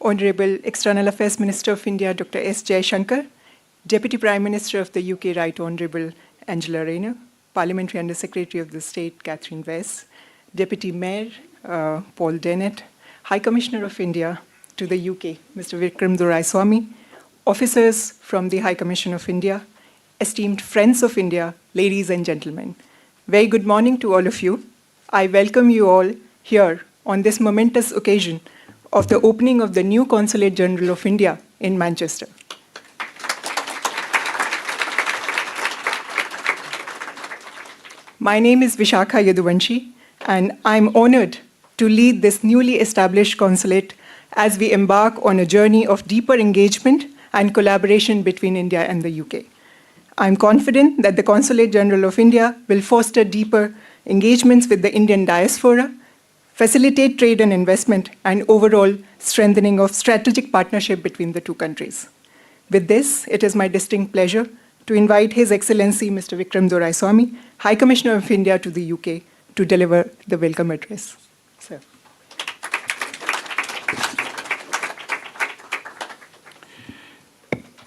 Honorable External Affairs Minister of India, Dr. S. Jaishankar, Deputy Prime Minister of the UK, Right Honorable Angela Rayner, Parliamentary Under Secretary of the State, Katherine, Deputy Mayor, Paul Dennett, High Commissioner of India to the UK, Mr. Vikram Doraiswamy, officers from the High Commission of India, esteemed friends of India, ladies and gentlemen. Very good morning to all of you. I welcome you all here on this momentous occasion of the opening of the new Consulate General of India in Manchester. My name is Vishakha Yaduvanshi, and I'm honored to lead this newly established consulate as we embark on a journey of deeper engagement and collaboration between India and the UK. I'm confident that the Consulate General of India will foster deeper engagements with the Indian diaspora, facilitate trade and investment, and overall strengthening of strategic partnership between the two countries. With this, it is my distinct pleasure to invite His Excellency Mr. Vikram Doraiswamy, High Commissioner of India to the UK, to deliver the welcome address. Sir.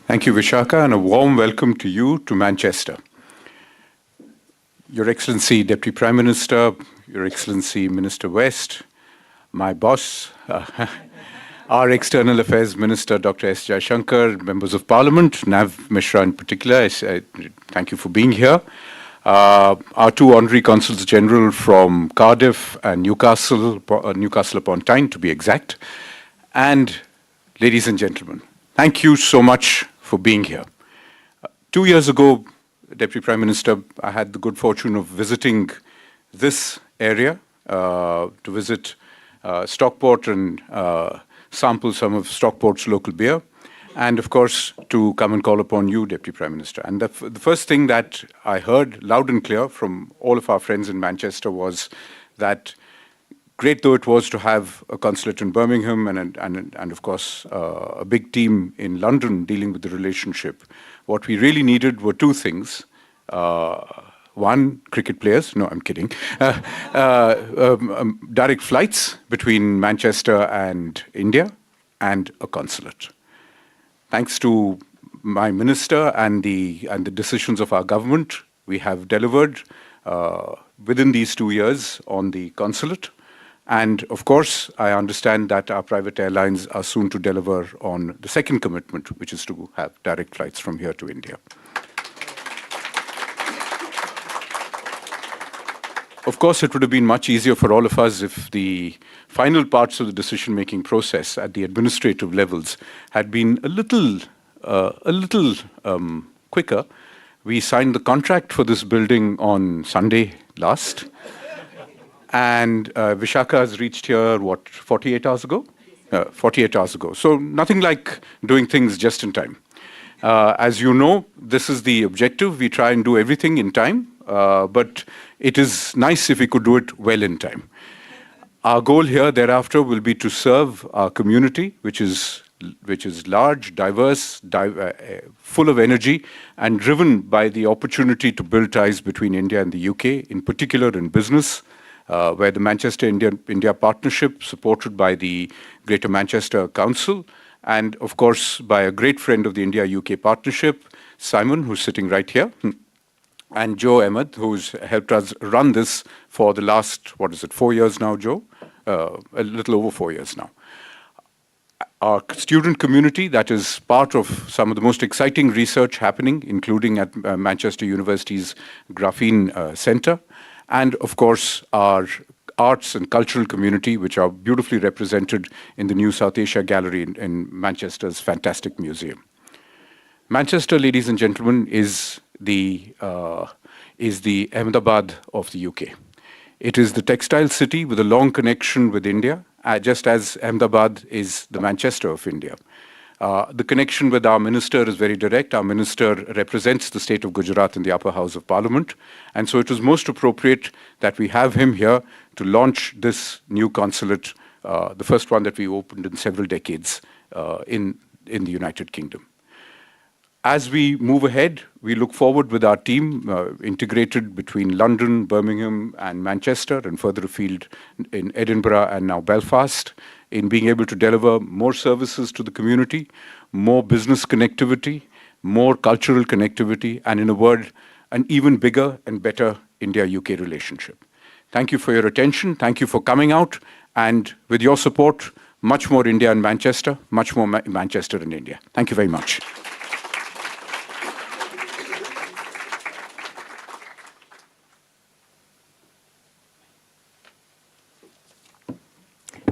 Thank you, Vishakha, and a warm welcome to you to Manchester. Your Excellency, Deputy Prime Minister, Your Excellency, Minister West, my boss, our External Affairs Minister, Dr. S. Jaishankar, members of Parliament, Nav Mishra in particular, I thank you for being here. Our two Honorary Consuls General from Cardiff and Newcastle upon Tyne, to be exact. And ladies and gentlemen, thank you so much for being here. 2 years ago, Deputy Prime Minister, I had the good fortune of visiting this area to visit Stockport and sample some of Stockport's local beer, and of course to come and call upon you, Deputy Prime Minister. And the first thing that I heard loud and clear from all of our friends in Manchester was that, great though it was to have a consulate in Birmingham and of course a big team in London dealing with the relationship, what we really needed were two things. One, cricket players. No, I'm kidding. Direct flights between Manchester and India, and a consulate. Thanks to my minister and the decisions of our government, we have delivered within these 2 years on the consulate. And of course, I understand that our private airlines are soon to deliver on the second commitment, which is to have direct flights from here to India. Of course, it would have been much easier for all of us if the final parts of the decision-making process at the administrative levels had been a little quicker. We signed the contract for this building on Sunday last. And Vishakha has reached here, 48 hours ago? 48 hours ago. So nothing like doing things just in time. As you know, this is the objective. We try and do everything in time, but it is nice if we could do it well in time. Our goal here thereafter will be to serve our community, which is large, diverse, full of energy, and driven by the opportunity to build ties between India and the UK, in particular in business, where the Manchester-India partnership, supported by the Greater Manchester Council, and of course by a great friend of the India-UK partnership, Simon, who's sitting right here, and Joe Ahmed, who's helped us run this for the last, 4 years now, Joe? A little over 4 years now. Our student community, that is part of some of the most exciting research happening, including at Manchester University's Graphene Center, and of course our arts and cultural community, which are beautifully represented in the new South Asia Gallery in Manchester's fantastic museum. Manchester, ladies and gentlemen, is the Ahmedabad of the UK. It is the textile city with a long connection with India, just as Ahmedabad is the Manchester of India. The connection with our minister is very direct. Our minister represents the state of Gujarat in the upper house of Parliament. And so it was most appropriate that we have him here to launch this new consulate, the first one that we opened in several decades in the United Kingdom. As we move ahead, we look forward with our team, integrated between London, Birmingham, and Manchester, and further afield in Edinburgh and now Belfast, in being able to deliver more services to the community, more business connectivity, more cultural connectivity, and in a word, an even bigger and better India-UK relationship. Thank you for your attention. Thank you for coming out. And with your support, much more India and Manchester, much more Manchester and India. Thank you very much.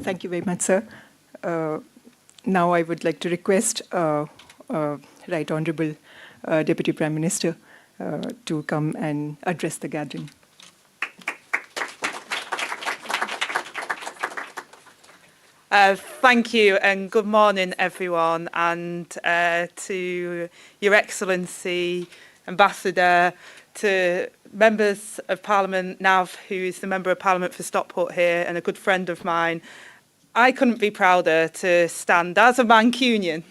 Thank you very much, sir. Now I would like to request Right Honourable Deputy Prime Minister to come and address the gathering. Thank you and good morning everyone, and to Your Excellency, Ambassador, to members of Parliament, Nav, who is the Member of Parliament for Stockport here and a good friend of mine. I couldn't be prouder to stand as a Mancunian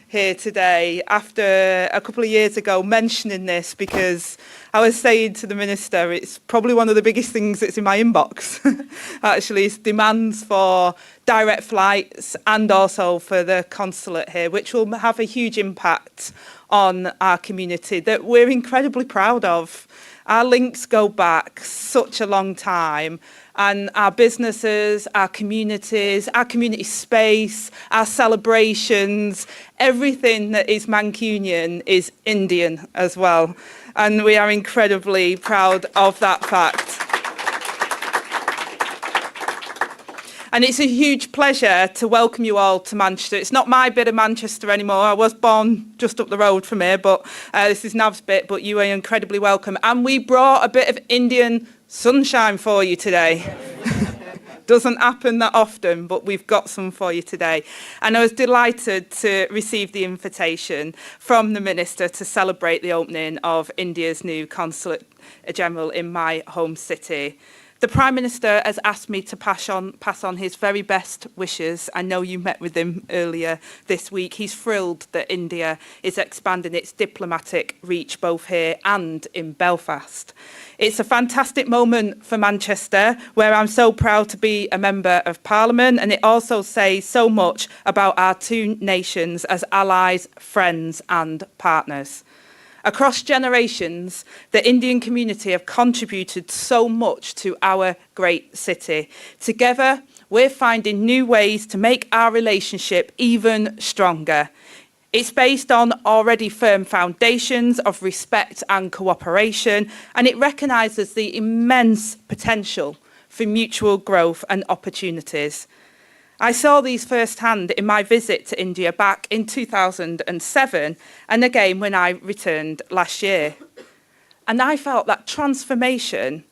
here today after a couple of years ago mentioning this, because I was saying to the Minister, it's probably one of the biggest things that's in my inbox. Actually, it's demands for direct flights and also for the Consulate here, which will have a huge impact on our community that we're incredibly proud of. Our links go back such a long time, and our businesses, our communities, our community space, our celebrations, everything that is Mancunian is Indian as well. And we are incredibly proud of that fact. And it's a huge pleasure to welcome you all to Manchester. It's not my bit of Manchester anymore. I was born just up the road from here, but this is Nav's bit, but you are incredibly welcome. And we brought a bit of Indian sunshine for you today. Doesn't happen that often, but we've got some for you today. And I was delighted to receive the invitation from the Minister to celebrate the opening of India's new Consulate General in my home city. The Prime Minister has asked me to pass on his very best wishes. I know you met with him earlier this week. He's thrilled that India is expanding its diplomatic reach both here and in Belfast. It's a fantastic moment for Manchester, where I'm so proud to be a Member of Parliament, and it also says so much about our two nations as allies, friends and partners. Across generations, the Indian community have contributed so much to our great city. Together, we're finding new ways to make our relationship even stronger. It's based on already firm foundations of respect and cooperation, and it recognises the immense potential for mutual growth and opportunities. I saw these firsthand in my visit to India back in 2007 and again when I returned last year. And I felt that transformation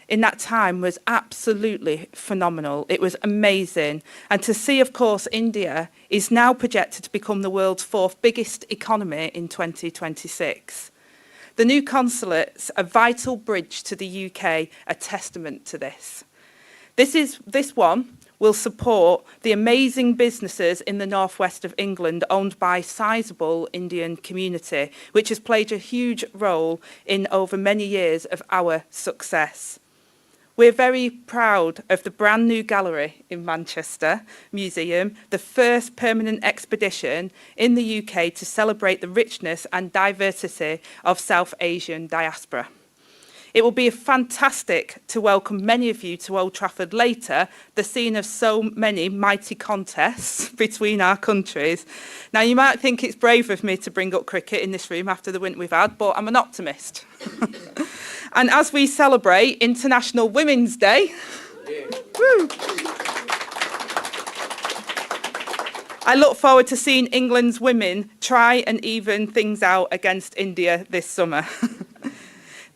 in that time was absolutely phenomenal. It was amazing. And to see, of course, India is now projected to become the world's fourth biggest economy in 2026. The new consulate's a vital bridge to the UK, a testament to this. This one will support the amazing businesses in the northwest of England owned by a sizable Indian community, which has played a huge role in over many years of our success. We're very proud of the brand new gallery in Manchester Museum, the first permanent expedition in the UK to celebrate the richness and diversity of South Asian diaspora. It will be fantastic to welcome many of you to Old Trafford later, the scene of so many mighty contests between our countries. Now, you might think it's brave of me to bring up cricket in this room after the winter we've had, but I'm an optimist. And as we celebrate International Women's Day, woo, I look forward to seeing England's women try and even things out against India this summer.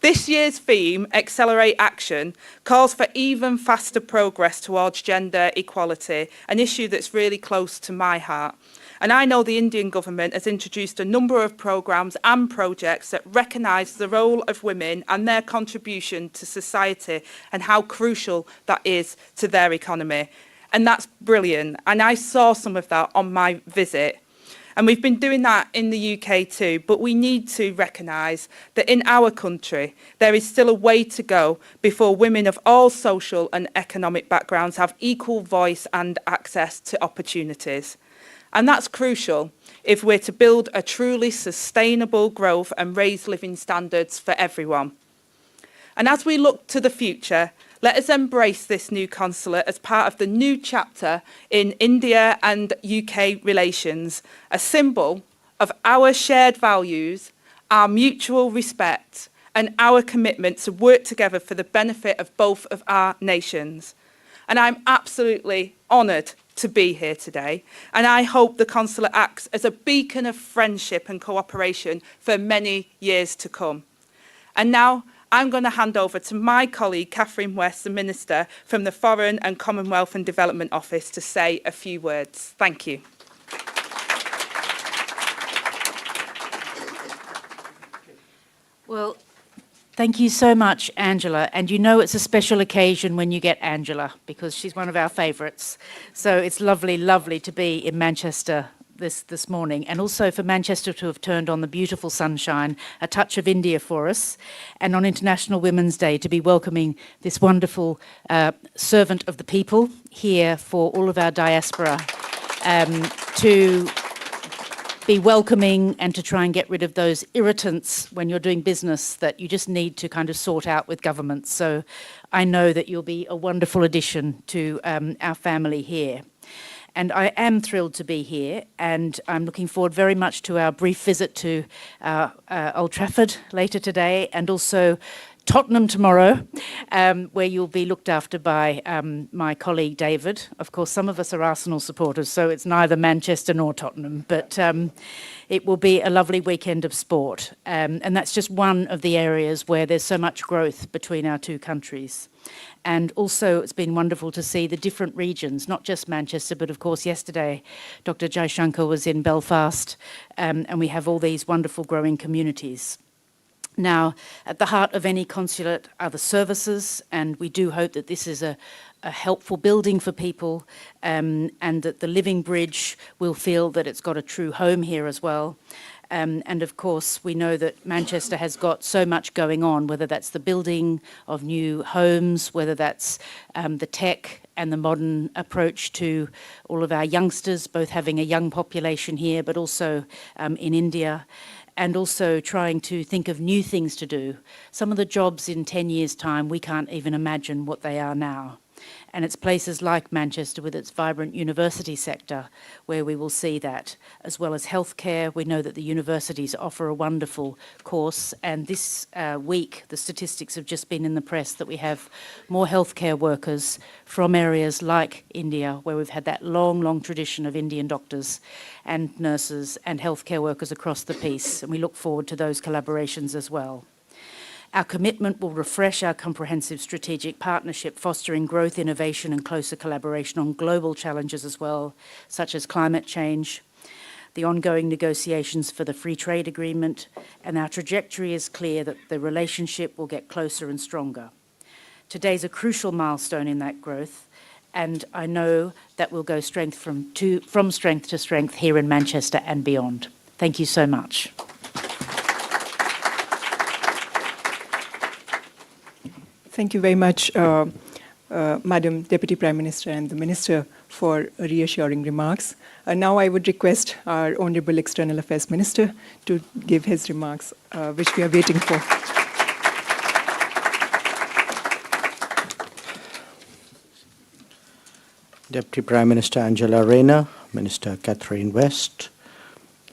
This year's theme, Accelerate Action, calls for even faster progress towards gender equality, an issue that's really close to my heart. And I know the Indian government has introduced a number of programmes and projects that recognise the role of women and their contribution to society and how crucial that is to their economy. And that's brilliant. And I saw some of that on my visit. And we've been doing that in the UK too, but we need to recognise that in our country, there is still a way to go before women of all social and economic backgrounds have equal voice and access to opportunities. And that's crucial if we're to build a truly sustainable growth and raise living standards for everyone. And as we look to the future, let us embrace this new consulate as part of the new chapter in India and UK relations, a symbol of our shared values, our mutual respect, and our commitment to work together for the benefit of both of our nations. And I'm absolutely honoured to be here today, and I hope the consulate acts as a beacon of friendship and cooperation for many years to come. And now, I'm going to hand over to my colleague, Katherine West, the Minister from the Foreign and Commonwealth and Development Office, to say a few words. Thank you. Well, thank you so much, Angela. And you know it's a special occasion when you get Angela, because she's one of our favourites. So it's lovely, lovely to be in Manchester this morning, and also for Manchester to have turned on the beautiful sunshine, a touch of India for us, and on International Women's Day to be welcoming this wonderful servant of the people here for all of our diaspora, to be welcoming and to try and get rid of those irritants when you're doing business that you just need to kind of sort out with governments. So I know that you'll be a wonderful addition to our family here. And I am thrilled to be here, and I'm looking forward very much to our brief visit to Old Trafford later today, and also Tottenham tomorrow, where you'll be looked after by my colleague David. Of course, some of us are Arsenal supporters, so it's neither Manchester nor Tottenham, but it will be a lovely weekend of sport. And that's just one of the areas where there's so much growth between our two countries. And also, it's been wonderful to see the different regions, not just Manchester, but of course, yesterday, Dr. Jaishankar was in Belfast, and we have all these wonderful growing communities. Now, at the heart of any consulate are the services, and we do hope that this is a helpful building for people, and that the Living Bridge will feel that it's got a true home here as well. And of course, we know that Manchester has got so much going on, whether that's the building of new homes, whether that's the tech and the modern approach to all of our youngsters, both having a young population here, but also in India, and also trying to think of new things to do. Some of the jobs in 10 years' time, we can't even imagine what they are now. And it's places like Manchester with its vibrant university sector where we will see that, as well as healthcare. We know that the universities offer a wonderful course, and this week the statistics have just been in the press that we have more healthcare workers from areas like India, where we've had that long, long tradition of Indian doctors and nurses and healthcare workers across the piece, and we look forward to those collaborations as well. Our commitment will refresh our comprehensive strategic partnership, fostering growth, innovation and closer collaboration on global challenges as well, such as climate change, the ongoing negotiations for the free trade agreement, and our trajectory is clear that the relationship will get closer and stronger. Today's a crucial milestone in that growth, and I know that we'll go from strength to strength here in Manchester and beyond. Thank you so much. Thank you very much, Madam Deputy Prime Minister and the Minister, for reassuring remarks. Now I would request our Honourable External Affairs Minister to give his remarks, which we are waiting for. Deputy Prime Minister Angela Rayner, Minister Katherine West,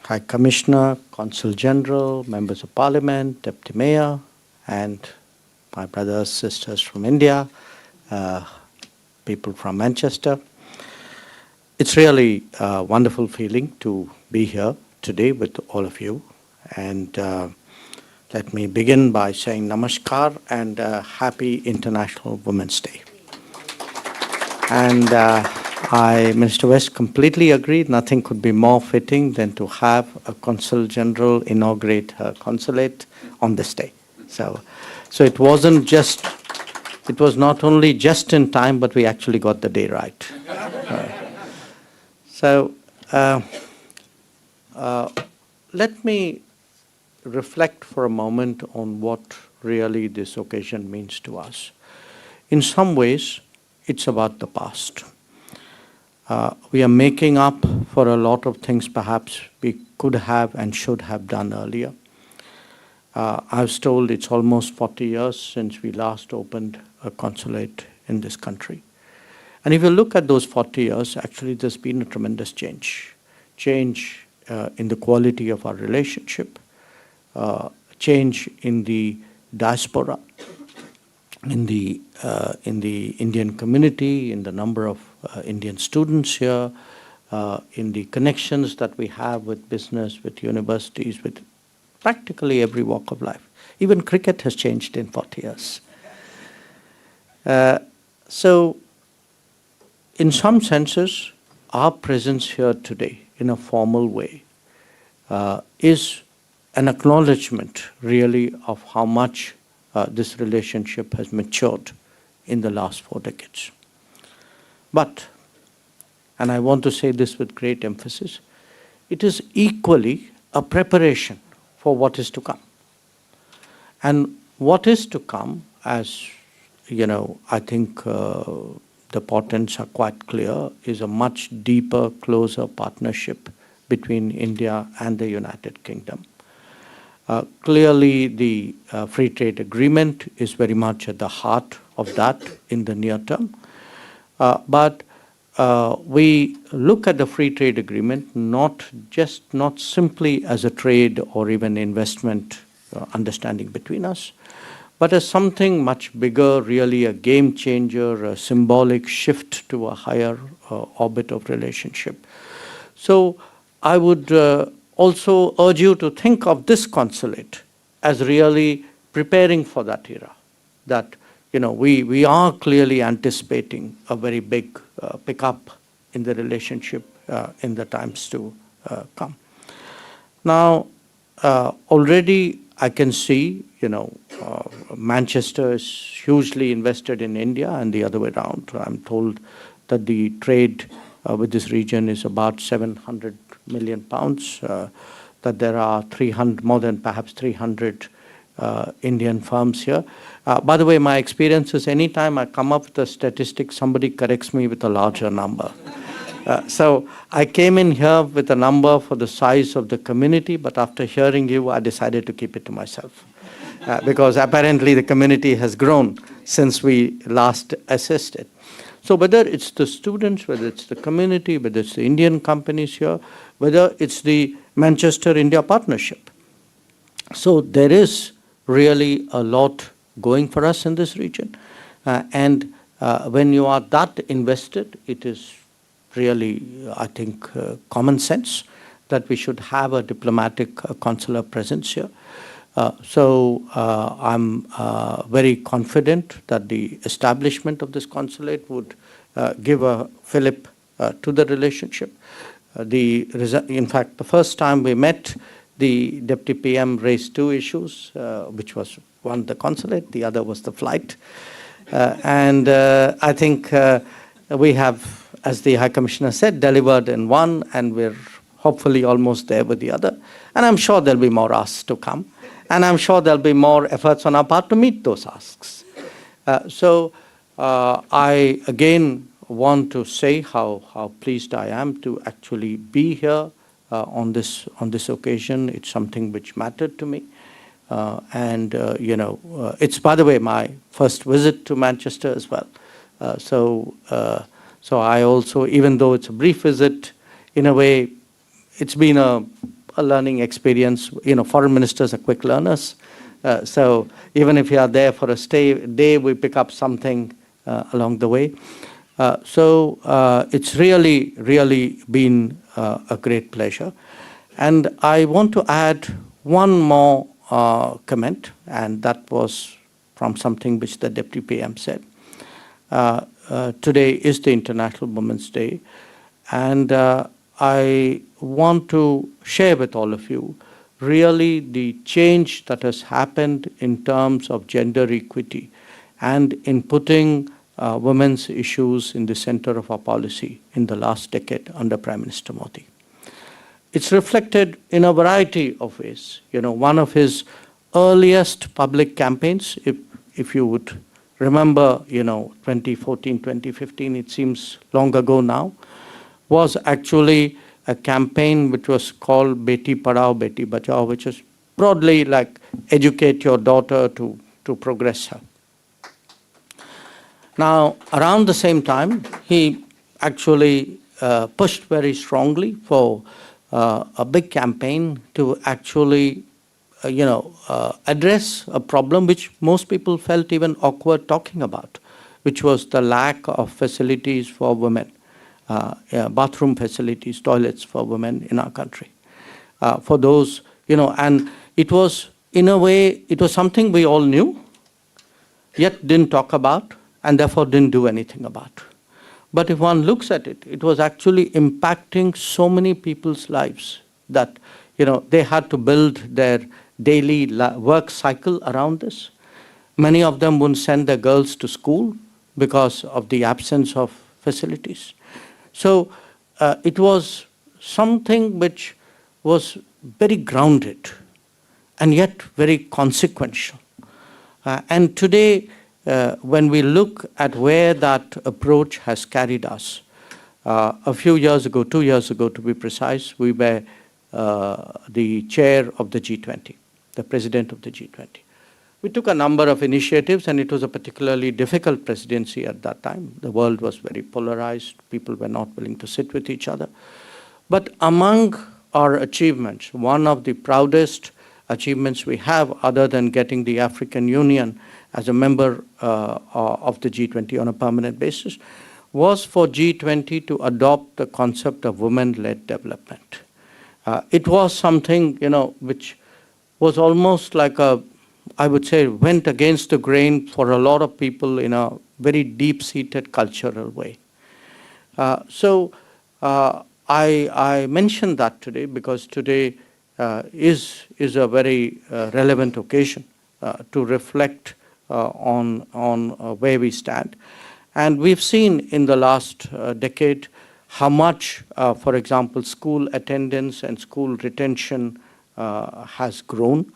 High Commissioner, Consul General, Members of Parliament, Deputy Mayor, and my brothers, sisters from India, people from Manchester. It's really a wonderful feeling to be here today with all of you. And let me begin by saying namaskar and happy International Women's Day. And Minister West completely agreed. Nothing could be more fitting than to have a Consul General inaugurate her consulate on this day. So it wasn't just, it was not only just in time, but we actually got the day right. let me reflect for a moment on what really this occasion means to us. In some ways, it's about the past. We are making up for a lot of things perhaps we could have and should have done earlier. I was told it's almost 40 years since we last opened a consulate in this country. And if you look at those 40 years, actually there's been a tremendous change. Change in the quality of our relationship, change in the diaspora, in the Indian community, in the number of Indian students here, in the connections that we have with business, with universities, with practically every walk of life. Even cricket has changed in 40 years. So, in some senses, our presence here today, in a formal way, is an acknowledgement, really, of how much this relationship has matured in the last 4 decades. But, and I want to say this with great emphasis, it is equally a preparation for what is to come. And what is to come, as you know, I think the portents are quite clear, is a much deeper, closer partnership between India and the United Kingdom. Clearly, the free trade agreement is very much at the heart of that in the near term. But we look at the free trade agreement not simply as a trade or even investment understanding between us, but as something much bigger, really a game changer, a symbolic shift to a higher orbit of relationship. So I would also urge you to think of this consulate as really preparing for that era. That, you know, we are clearly anticipating a very big pickup in the relationship in the times to come. Now, already I can see, you know, Manchester is hugely invested in India and the other way around. I'm told that the trade with this region is about 700 million pounds, that there are more than perhaps 300 Indian firms here. By the way, my experience is anytime I come up with a statistic, somebody corrects me with a larger number. So I came in here with a number for the size of the community, but after hearing you, I decided to keep it to myself. Because apparently the community has grown since we last assessed it. So whether it's the students, whether it's the community, whether it's the Indian companies here, whether it's the Manchester-India partnership. So there is really a lot going for us in this region. And when you are that invested, it is really, I think, common sense that we should have a diplomatic consular presence here. So I'm very confident that the establishment of this consulate would give a fillip to the relationship. In fact, the first time we met, the Deputy PM raised 2 issues, which was one, the consulate, the other was the flight. And I think we have, as the High Commissioner said, delivered in one, and we're hopefully almost there with the other. And I'm sure there'll be more asks to come. And I'm sure there'll be more efforts on our part to meet those asks. So I again want to say how pleased I am to actually be here on this occasion. It's something which mattered to me. You know, it's, by the way, my first visit to Manchester as well. So I also, even though it's a brief visit, in a way, it's been a learning experience. You know, foreign ministers are quick learners. So even if you are there for a day, we pick up something along the way. It's really, really been a great pleasure. And I want to add one more comment, and that was from something which the Deputy PM said. Today is the International Women's Day, and I want to share with all of you really the change that has happened in terms of gender equity and in putting women's issues in the center of our policy in the last decade under Prime Minister Modi. it's reflected in a variety of ways. You know, one of his earliest public campaigns, if you would remember, you know, 2014, 2015, it seems long ago now, was actually a campaign which was called Beti Padhao, Beti Bachao, which is broadly like educate your daughter to progress her. Now, around the same time, he actually pushed very strongly for a big campaign to actually, address a problem which most people felt even awkward talking about, which was the lack of facilities for women, bathroom facilities, toilets for women in our country. For those, and it was, in a way, it was something we all knew, yet didn't talk about, and therefore didn't do anything about. But if one looks at it, it was actually impacting so many people's lives that, they had to build their daily work cycle around this. Many of them wouldn't send their girls to school because of the absence of facilities. So it was something which was very grounded and yet very consequential. And today, when we look at where that approach has carried us, a few years ago, 2 years ago to be precise, we were the chair of the G20, the president of the G20. We took a number of initiatives, and it was a particularly difficult presidency at that time. The world was very polarized. People were not willing to sit with each other. But among our achievements, one of the proudest achievements we have, other than getting the African Union as a member of the G20 on a permanent basis, was for G20 to adopt the concept of women-led development. It was something, which was almost like I would say, went against the grain for a lot of people in a very deep-seated cultural way. So I mentioned that today because today is a very relevant occasion to reflect on where we stand. And we've seen in the last decade how much, for example, school attendance and school retention has grown.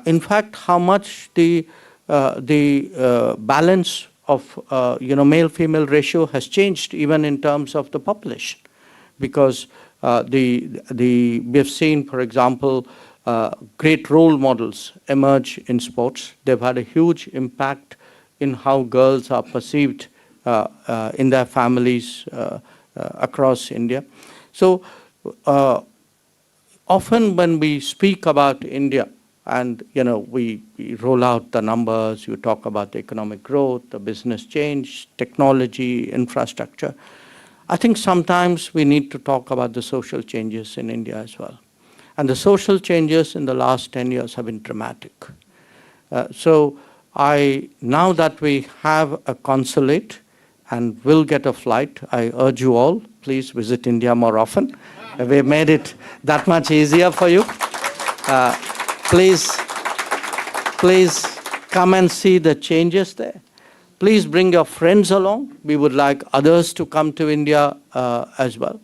In fact, how much the balance of male-female ratio has changed even in terms of the population, because we have seen, for example, great role models emerge in sports. They've had a huge impact in how girls are perceived in their families across India. So often when we speak about India, and we roll out the numbers, you talk about the economic growth, the business change, technology, infrastructure, I think sometimes we need to talk about the social changes in India as well. And the social changes in the last 10 years have been dramatic. So now that we have a consulate and will get a flight, I urge you all, please visit India more often. We've made it that much easier for you. Please come and see the changes there. Please bring your friends along. We would like others to come to India as well.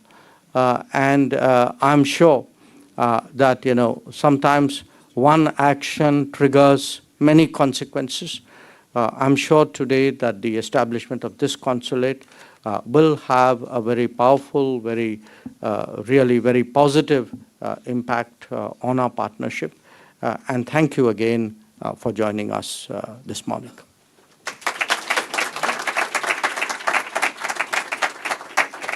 And I'm sure that, sometimes one action triggers many consequences. I'm sure today that the establishment of this consulate will have a very powerful, really very positive impact on our partnership. And thank you again for joining us this morning.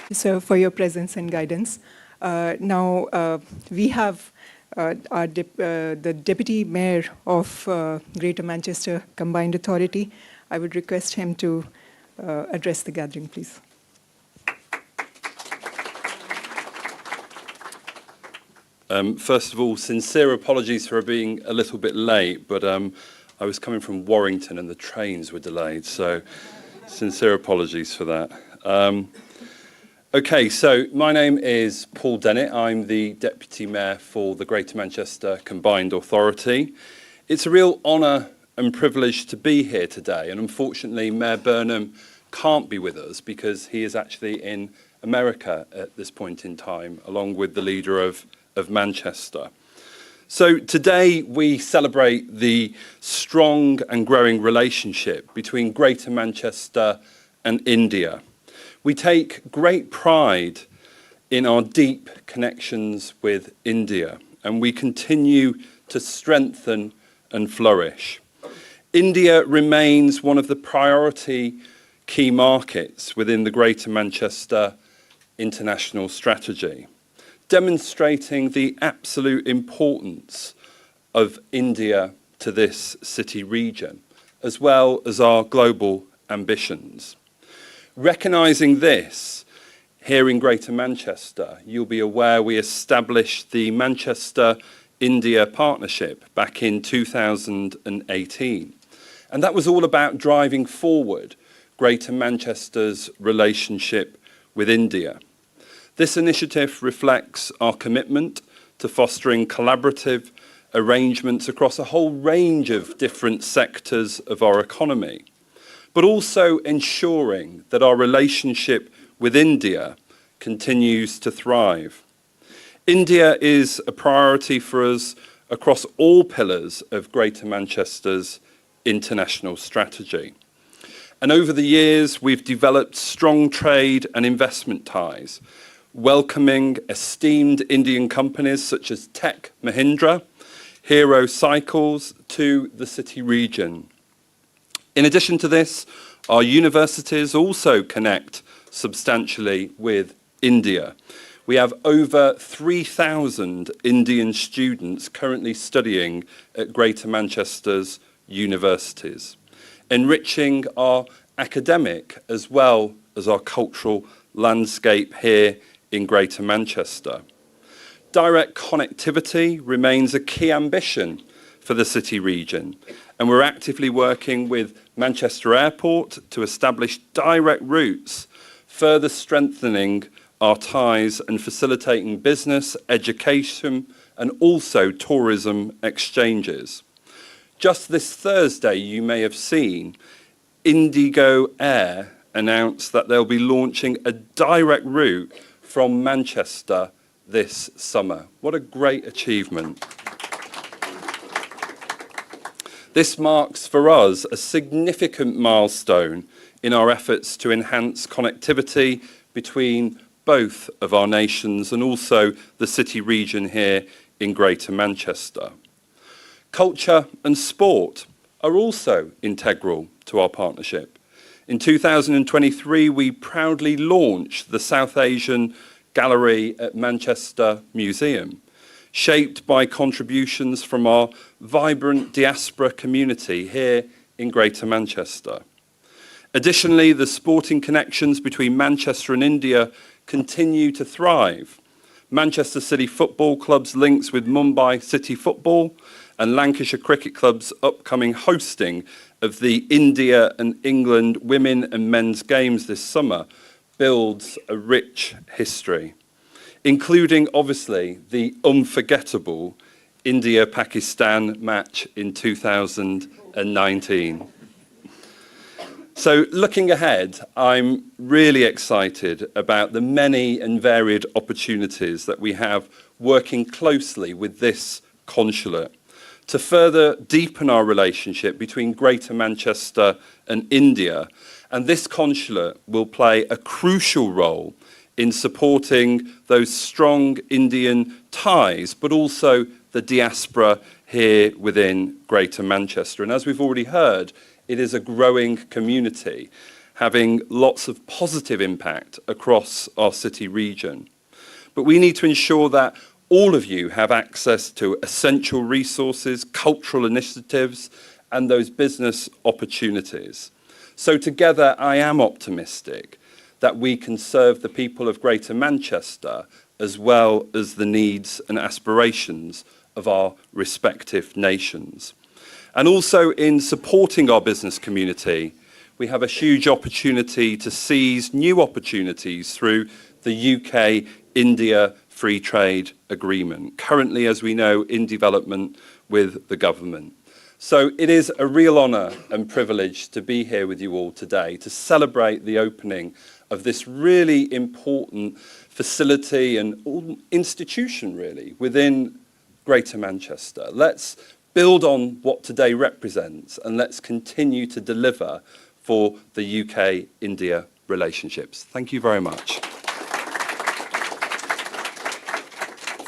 So for your presence and guidance. Now we have the Deputy Mayor of Greater Manchester Combined Authority. I would request him to address the gathering, please. First of all, sincere apologies for being a little bit late, but I was coming from Warrington and the trains were delayed, so sincere apologies for that. Okay, so my name is Paul Dennett. I'm the Deputy Mayor for the Greater Manchester Combined Authority. It's a real honour and privilege to be here today, and unfortunately Mayor Burnham can't be with us because he is actually in America at this point in time, along with the leader of of Manchester. So today we celebrate the strong and growing relationship between Greater Manchester and India. We take great pride in our deep connections with India, and we continue to strengthen and flourish. India remains one of the priority key markets within the Greater Manchester international strategy, demonstrating the absolute importance of India to this city region, as well as our global ambitions. Recognising this, here in Greater Manchester, you'll be aware we established the Manchester-India Partnership back in 2018. And that was all about driving forward Greater Manchester's relationship with India. This initiative reflects our commitment to fostering collaborative arrangements across a whole range of different sectors of our economy, but also ensuring that our relationship with India continues to thrive. India is a priority for us across all pillars of Greater Manchester's international strategy. And over the years, we've developed strong trade and investment ties, welcoming esteemed Indian companies such as Tech Mahindra, Hero Cycles to the city region. In addition to this, our universities also connect substantially with India. We have over 3,000 Indian students currently studying at Greater Manchester's universities, enriching our academic as well as our cultural landscape here in Greater Manchester. Direct connectivity remains a key ambition for the city region, and we're actively working with Manchester Airport to establish direct routes, further strengthening our ties and facilitating business, education, and also tourism exchanges. Just this Thursday, you may have seen, Indigo Air announced that they'll be launching a direct route from Manchester this summer. What a great achievement. This marks for us a significant milestone in our efforts to enhance connectivity between both of our nations and also the city region here in Greater Manchester. Culture and sport are also integral to our partnership. In 2023, we proudly launched the South Asian Gallery at Manchester Museum, shaped by contributions from our vibrant diaspora community here in Greater Manchester. Additionally, the sporting connections between Manchester and India continue to thrive. Manchester City Football Club's links with Mumbai City Football and Lancashire Cricket Club's upcoming hosting of the India and England women and men's games this summer builds a rich history, including obviously the unforgettable India-Pakistan match in 2019. So looking ahead, I'm really excited about the many and varied opportunities that we have working closely with this consulate to further deepen our relationship between Greater Manchester and India. And this consulate will play a crucial role in supporting those strong Indian ties, but also the diaspora here within Greater Manchester. And as we've already heard, it is a growing community, having lots of positive impact across our city region. But we need to ensure that all of you have access to essential resources, cultural initiatives, and those business opportunities. So together, I am optimistic that we can serve the people of Greater Manchester as well as the needs and aspirations of our respective nations. And also in supporting our business community, we have a huge opportunity to seize new opportunities through the UK-India Free Trade Agreement, currently, as we know, in development with the government. So it is a real honour and privilege to be here with you all today to celebrate the opening of this really important facility and all institution, really, within Greater Manchester. Let's build on what today represents, and let's continue to deliver for the UK-India relationships. Thank you very much.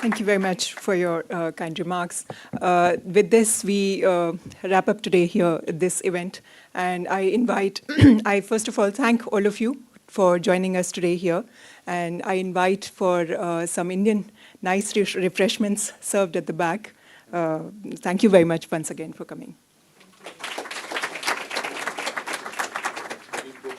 Thank you very much for your kind remarks. With this, we wrap up today here at this event. And I invite, I first of all thank all of you for joining us today here. And I invite for some Indian nice refreshments served at the back. Thank you very much once again for coming.